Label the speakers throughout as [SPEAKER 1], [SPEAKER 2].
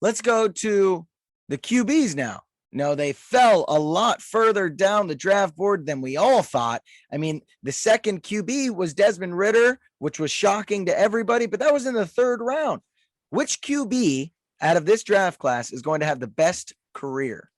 [SPEAKER 1] let's go to the QBs now. No, they fell a lot further down the draft board than we all thought. I mean, the second QB was Desmond Ridder, which was shocking to everybody, but that was in the third round. Which QB out of this draft class is going to have the best career?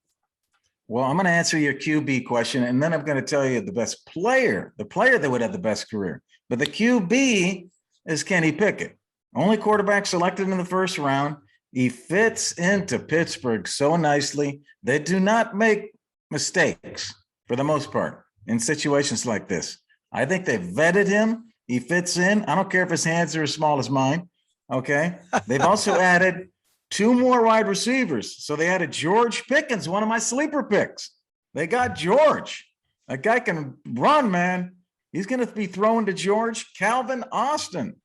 [SPEAKER 2] Well, I'm going to answer your QB question, and then I'm going to tell you the best player, the player that would have the best career. But the QB is Kenny Pickett, only quarterback selected in the first round. He fits into Pittsburgh so nicely. They do not make mistakes for the most part in situations like this. I think they vetted him. He fits in. I don't care if his hands are as small as mine. Okay. They've also added 2 more wide receivers. So they added George Pickens, one of my sleeper picks. They got George. A guy can run, man. He's going to be thrown to George. Calvin Austin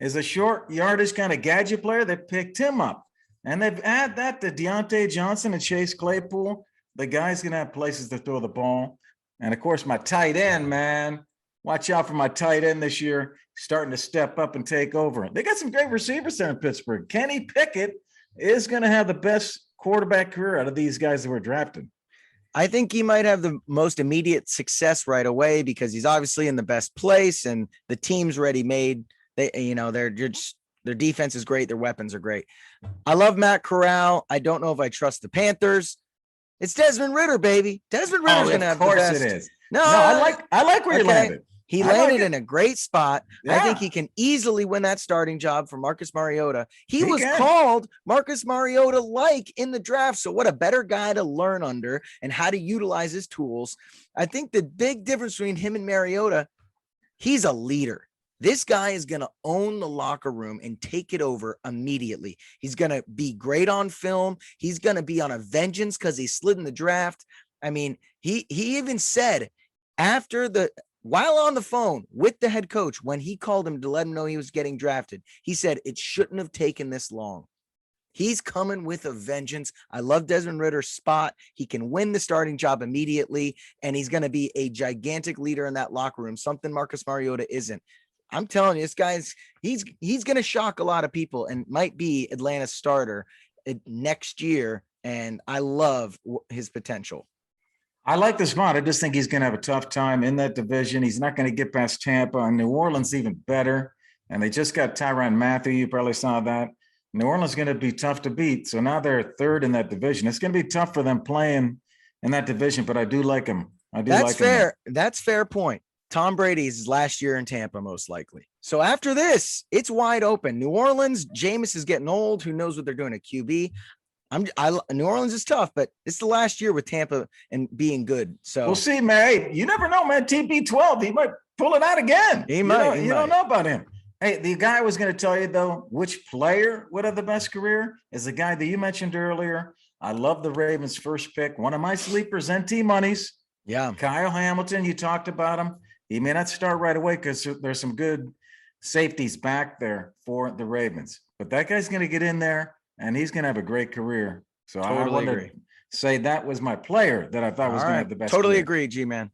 [SPEAKER 2] is a short yardage kind of gadget player that picked him up. And they've added that to Deontay Johnson and Chase Claypool. The guy's going to have places to throw the ball. And, of course, my tight end, man. Watch out for my tight end this year, starting to step up and take over. They got some great receivers there in Pittsburgh. Kenny Pickett is going to have the best quarterback career out of these guys that were drafted.
[SPEAKER 1] I think he might have the most immediate success right away because he's obviously in the best place and the team's ready made. Their defense is great. Their weapons are great. I love Matt Corral. I don't know if I trust the Panthers. It's Desmond Ridder, baby. Desmond Ridder's going to have the best. Of course it is. No,
[SPEAKER 2] I like where he landed.
[SPEAKER 1] He landed in a great spot. Yeah. I think he can easily win that starting job for Marcus Mariota. He was called Marcus Mariota-like in the draft. So what a better guy to learn under and how to utilize his tools. I think the big difference between him and Mariota, he's a leader. This guy is going to own the locker room and take it over immediately. He's going to be great on film. He's going to be on a vengeance because he slid in the draft. I mean, he even said while on the phone with the head coach, when he called him to let him know he was getting drafted, he said it shouldn't have taken this long. He's coming with a vengeance. I love Desmond Ridder's spot. He can win the starting job immediately, and he's going to be a gigantic leader in that locker room, something Marcus Mariota isn't. I'm telling you, this guy's he's going to shock a lot of people and might be Atlanta's starter next year. And I love his potential.
[SPEAKER 2] I like the spot. I just think he's going to have a tough time in that division. He's not going to get past Tampa, and New Orleans even better. And they just got Tyrann Mathieu. You probably saw that. New Orleans is going to be tough to beat. So now they're third in that division. It's going to be tough for them playing in that division, but I do like him.
[SPEAKER 1] That's fair. That's fair point. Tom Brady's last year in Tampa, most likely. So after this, it's wide open. New Orleans, Jameis is getting old. Who knows what they're doing at QB? New Orleans is tough, but it's the last year with Tampa and being good. So
[SPEAKER 2] we'll see, man. Hey, you never know, man. TB12, he might pull it out again.
[SPEAKER 1] He might.
[SPEAKER 2] You don't know about him. Hey, the guy I was going to tell you, though, which player would have the best career is the guy that you mentioned earlier. I love the Ravens' first pick. One of my sleepers, NT Monies.
[SPEAKER 1] Yeah.
[SPEAKER 2] Kyle Hamilton, you talked about him. He may not start right away because there's some good safeties back there for the Ravens. But that guy's going to get in there, and he's going to have a great career. So totally I want to say that was my player that I thought was going to have the best
[SPEAKER 1] Totally
[SPEAKER 2] career.
[SPEAKER 1] agree, G-Man.